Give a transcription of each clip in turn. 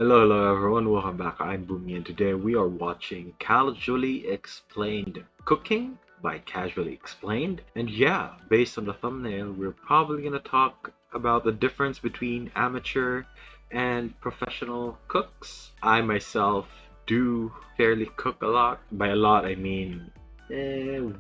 Hello everyone, welcome back. I'm Boomy and today we are watching Casually Explained Cooking by Casually Explained. And yeah, based on the thumbnail, we're probably gonna talk about the difference between amateur and professional cooks. I myself do fairly cook a lot. By a lot, I mean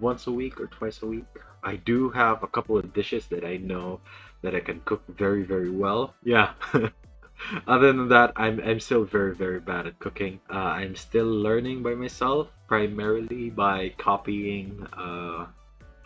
once a week or twice a week. I do have a couple of dishes that I know that I can cook very well. Yeah. Other than that, I'm still very bad at cooking. I'm still learning by myself, primarily by copying.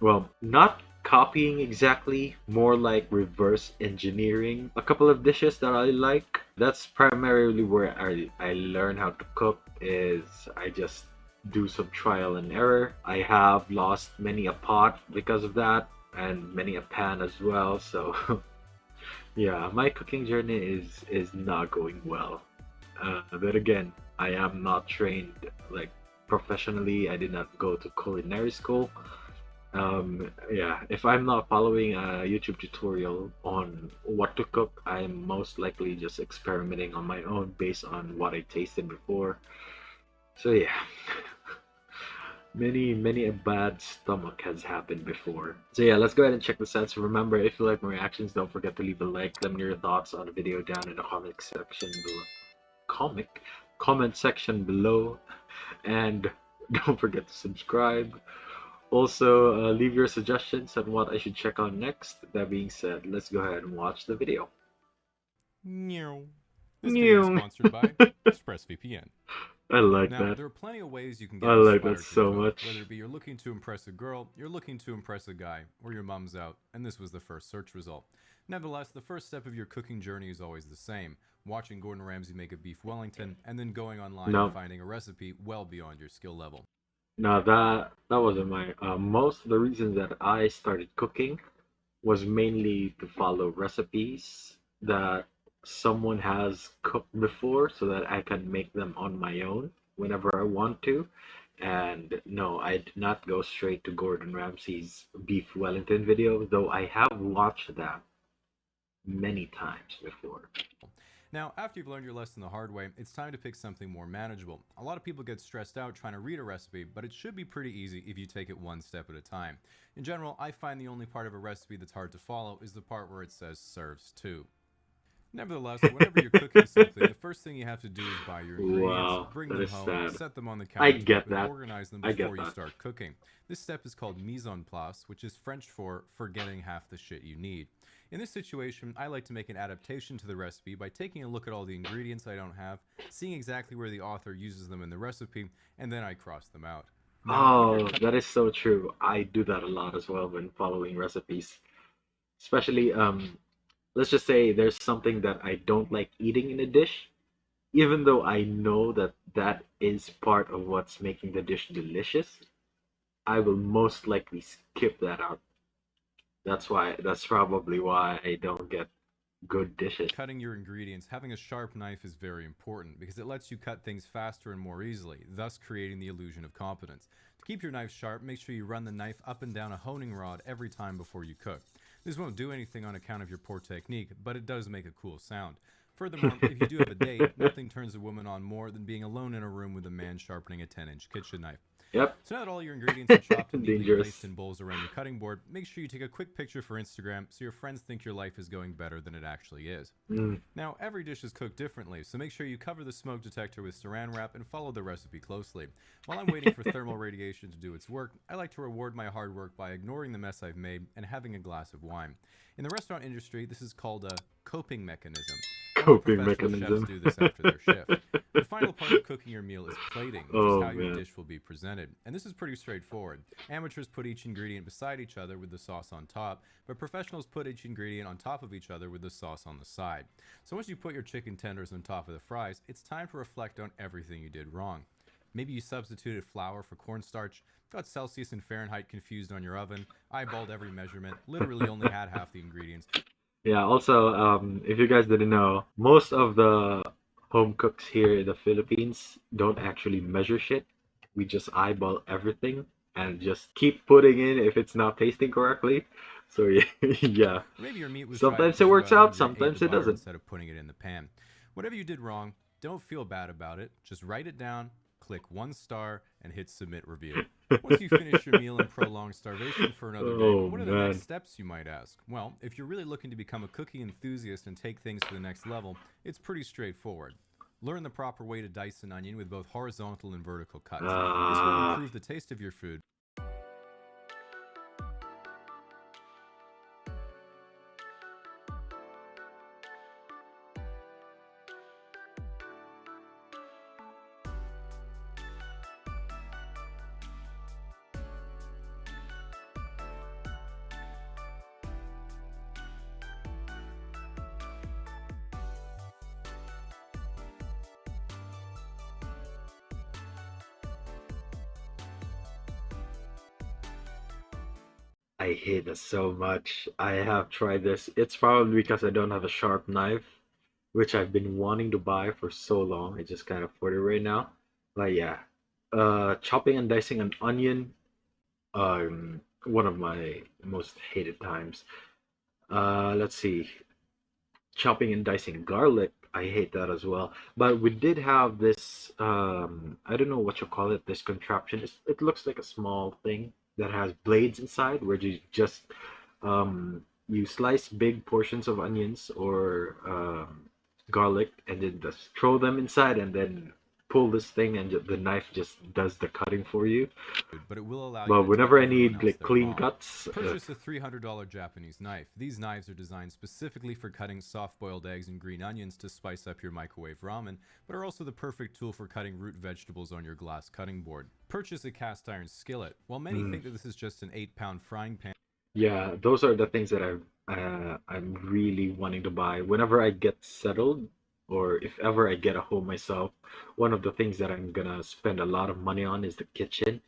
Well, not copying exactly, more like reverse engineering a couple of dishes that I like. That's primarily where I learn how to cook. Is I just do some trial and error. I have lost many a pot because of that, and many a pan as well. So yeah, my cooking journey is not going well. But again, I am not trained like professionally. I did not go to culinary school. Yeah, if I'm not following a YouTube tutorial on what to cook, I'm most likely just experimenting on my own based on what I tasted before. So yeah, many a bad stomach has happened before. So yeah, let's go ahead and check this out. So remember, if you like my reactions, don't forget to leave a like. Let me know your thoughts on the video down in the comic comment section below, and don't forget to subscribe. Also, leave your suggestions on what I should check on next. That being said, let's go ahead and watch the video. Meow. This video is sponsored by ExpressVPN. I like Now, that. there are plenty of ways you can I get like that inspired to so cook, whether much. it be you're looking to impress a girl, you're looking to impress a guy, or your mom's out, and this was the first search result. Nevertheless, the first step of your cooking journey is always the same: watching Gordon Ramsay make a beef Wellington, and then going online and No, finding a recipe well beyond your skill level. no, that wasn't my. Most of the reasons that I started cooking was mainly to follow recipes that someone has cooked before so that I can make them on my own whenever I want to. And no, I did not go straight to Gordon Ramsay's Beef Wellington video, though I have watched that many times before. Now, after you've learned your lesson the hard way, it's time to pick something more manageable. A lot of people get stressed out trying to read a recipe, but it should be pretty easy if you take it one step at a time. In general, I find the only part of a recipe that's hard to follow is the part where it says serves to. Nevertheless, whenever you're cooking something, the first thing you have to do is buy your ingredients, Wow, bring that them is home, sad. set them on the I countertop, get and that. organize them I get before you that. start cooking. This step is called mise en place, which is French for forgetting half the shit you need. In this situation, I like to make an adaptation to the recipe by taking a look at all the ingredients I don't have, seeing exactly where the author uses them in the recipe, and then I cross them out. Now, when you're Oh, that is so true. I do that a lot as well when following recipes. Especially, let's just say there's something that I don't like eating in a dish, even though I know that that is part of what's making the dish delicious, I will most likely skip that out. That's probably why I don't get good dishes. cutting your ingredients, having a sharp knife is very important because it lets you cut things faster and more easily, thus creating the illusion of competence. To keep your knife sharp, make sure you run the knife up and down a honing rod every time before you cook. This won't do anything on account of your poor technique, but it does make a cool sound. Furthermore, if you do have a date, nothing turns a woman on more than being alone in a room with a man sharpening a 10-inch kitchen knife. Yep. So now that all your ingredients are chopped and neatly placed Dangerous. in bowls around your cutting board, make sure you take a quick picture for Instagram so your friends think your life is going better than it actually is. Mm. Now, every dish is cooked differently, so make sure you cover the smoke detector with saran wrap and follow the recipe closely. While I'm waiting for thermal radiation to do its work, I like to reward my hard work by ignoring the mess I've made and having a glass of wine. In the restaurant industry, this is called a coping mechanism. Only Coping professional chefs mechanism. do this after their shift. The final part of cooking your meal is plating, which is Oh how your man. dish will be presented. And this is pretty straightforward. Amateurs put each ingredient beside each other with the sauce on top, but professionals put each ingredient on top of each other with the sauce on the side. So once you put your chicken tenders on top of the fries, it's time to reflect on everything you did wrong. Maybe you substituted flour for cornstarch, got Celsius and Fahrenheit confused on your oven, eyeballed every measurement, literally only had half the ingredients. Yeah, also, if you guys didn't know, most of the home cooks here in the Philippines don't actually measure shit. We just eyeball everything and just keep putting in if it's not tasting correctly. So yeah, yeah. Or maybe your meat was dry Sometimes it because you works got out, hungry and ate the sometimes it butter doesn't. instead of putting it in the pan. Whatever you did wrong, Don't feel bad about it. Just write it down, click 1 star, and hit submit review. Once you finish your meal and prolong starvation for another day, Oh what are the man. next steps, you might ask? Well, if you're really looking to become a cooking enthusiast and take things to the next level, it's pretty straightforward. Learn the proper way to dice an onion with both horizontal and vertical cuts. This will Ah. improve the taste of your food. I hate this so much. I have tried this. It's probably because I don't have a sharp knife, which I've been wanting to buy for so long. I just can't afford it right now. But yeah, chopping and dicing an onion, one of my most hated times. Let's see, chopping and dicing garlic. I hate that as well. But we did have this, I don't know what you call it, this contraption. It looks like a small thing that has blades inside where you just you slice big portions of onions or garlic and then just throw them inside and then pull this thing and the knife just does the cutting for you. But it will allow you But to tell whenever I everyone need else like they're clean wrong. cuts, Purchase a $300 Japanese knife. These knives are designed specifically for cutting soft-boiled eggs and green onions to spice up your microwave ramen, but are also the perfect tool for cutting root vegetables on your glass cutting board. Purchase a cast iron skillet. While many think that this is just an 8-pound frying pan, yeah, those are the things that I'm really wanting to buy. Whenever I get settled, or if ever I get a home myself, one of the things that I'm gonna spend a lot of money on is the kitchen,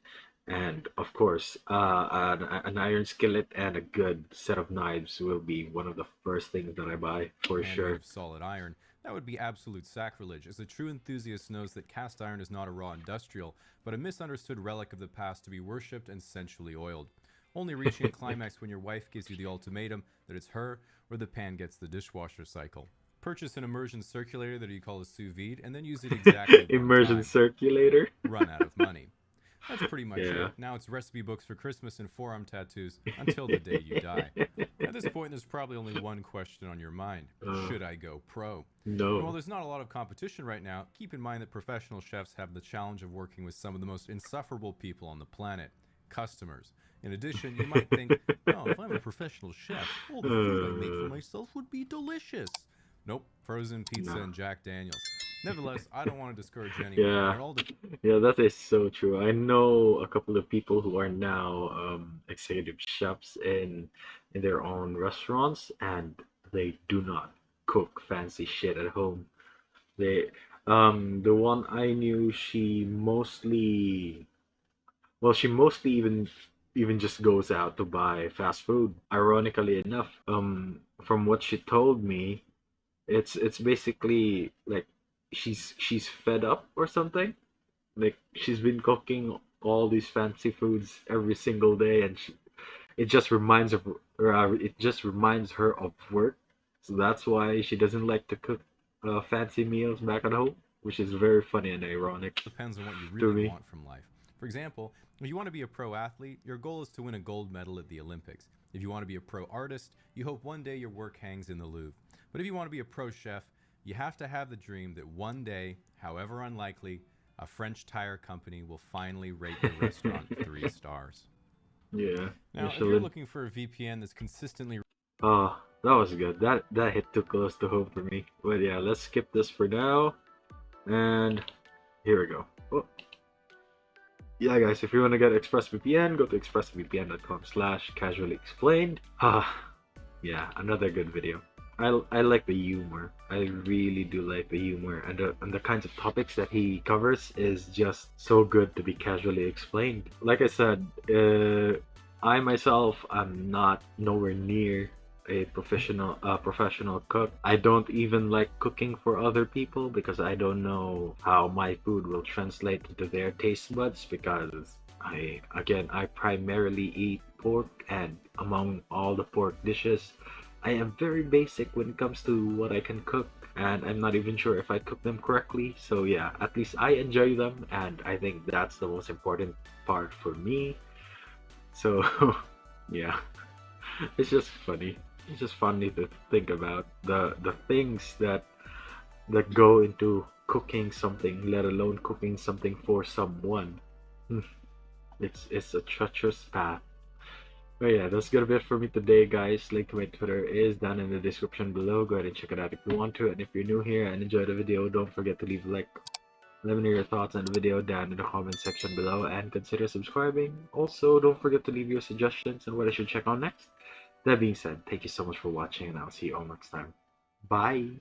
and of course, an iron skillet and a good set of knives will be one of the first things that I buy for made sure. of solid iron, that would be absolute sacrilege, as a true enthusiast knows that cast iron is not a raw industrial, but a misunderstood relic of the past to be worshipped and sensually oiled, only reaching a climax when your wife gives you the ultimatum that it's her or the pan gets the dishwasher cycle. Purchase an immersion circulator that you call a sous vide and then use it exactly one Immersion time. circulator. Run out of money. That's pretty much Yeah. it. Now it's recipe books for Christmas and forearm tattoos until the day you die. At this point, there's probably only one question on your mind. Should I go pro? And while No. there's not a lot of competition right now, keep in mind that professional chefs have the challenge of working with some of the most insufferable people on the planet, customers. In addition, you might think, oh, if I'm a professional chef, all the food I make for myself would be delicious. Nope, frozen pizza No. and Jack Daniels. Nevertheless, I don't want to discourage anyone. Yeah. It all Yeah, that is so true. I know a couple of people who are now executive chefs in their own restaurants, and they do not cook fancy shit at home. They the one I knew, she mostly even just goes out to buy fast food. Ironically enough, from what she told me, it's basically like she's fed up or something, like she's been cooking all these fancy foods every single day, and it just reminds her of work. So that's why she doesn't like to cook fancy meals back at home, which is very funny and ironic depends on what you to really me. want from life. For example, if you want to be a pro athlete, your goal is to win a gold medal at the Olympics. If you want to be a pro artist, you hope one day your work hangs in the Louvre. But if you want to be a pro chef, you have to have the dream that one day, however unlikely, a French tire company will finally rate your restaurant 3 stars. Yeah, Now, if you're Michelin. looking for a VPN that's consistently Oh, that was good. That hit too close to home for me. But yeah, let's skip this for now. And here we go. Oh, yeah, guys, if you want to get ExpressVPN, go to expressvpn.com/casually explained. Ah, yeah, another good video. I like the humor. I really do like the humor, and the kinds of topics that he covers is just so good to be casually explained. Like I said, I myself am not nowhere near a professional cook. I don't even like cooking for other people because I don't know how my food will translate into their taste buds, because I primarily eat pork, and among all the pork dishes, I am very basic when it comes to what I can cook. and I'm not even sure if I cook them correctly. So yeah, at least I enjoy them, and I think that's the most important part for me. So yeah, it's just funny. It's just funny to think about the things that go into cooking something, let alone cooking something for someone. It's a treacherous path. But yeah, that's gonna be it for me today, guys. Link to my Twitter is down in the description below. Go ahead and check it out if you want to. And if you're new here and enjoyed the video, don't forget to leave a like. Let me know your thoughts on the video down in the comment section below, and consider subscribing. Also, don't forget to leave your suggestions on what I should check on next. That being said, thank you so much for watching, and I'll see you all next time. Bye!